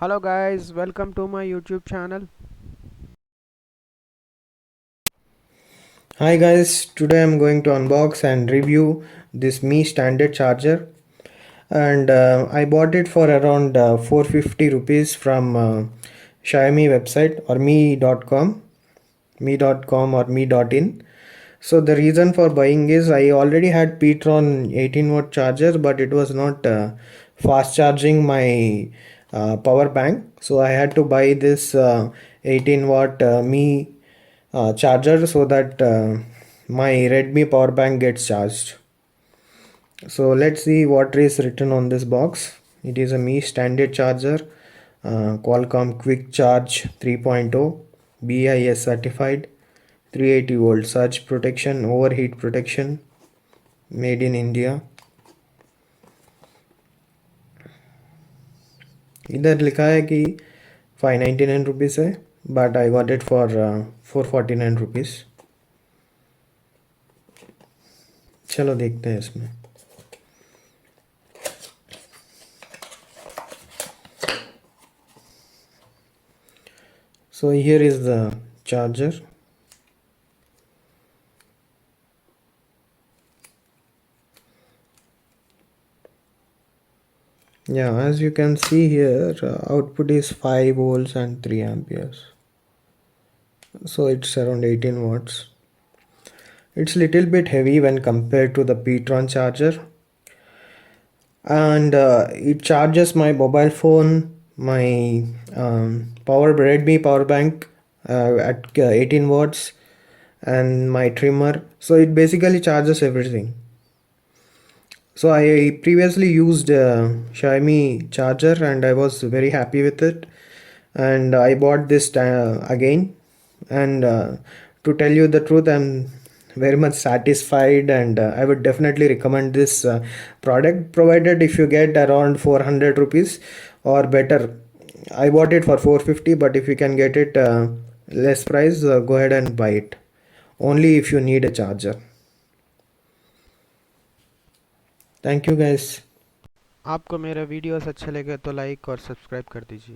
Hello guys, welcome to my YouTube channel. Hi guys, today I'm going to unbox and review this Mi Standard charger, and I bought it for around 450 rupees from Xiaomi website or mi.com or mi.in. So the reason for buying is I already had Petron 18-watt charger, but it was not fast charging my power bank, so I had to buy this 18-watt Mi charger so that my Redmi power bank gets charged. So let's see what is written on this box. It is a Mi Standard charger, Qualcomm Quick Charge 3.0, BIS certified, 380 volt surge protection, overheat protection, made in India. इधर लिखा है कि 599 rupees है, but I got it for 449 rupees. चलो देखते हैं इसमें. So here is the charger. Yeah, as you can see here, output is 5 volts and 3 amperes. So it's around 18 watts. It's little bit heavy when compared to the Petron charger, and it charges my mobile phone, my power Redmi power bank at 18 watts, and my trimmer. So it basically charges everything. So I previously used Xiaomi charger and I was very happy with it, and I bought this again, and to tell you the truth, I'm very much satisfied, and I would definitely recommend this product, provided if you get around 400 rupees or better. I bought it for 450, but if you can get it less price, go ahead and buy it, only if you need a charger. Thank you guys. आपको मेरा videos अच्छे लगे तो like और subscribe कर दीजिए.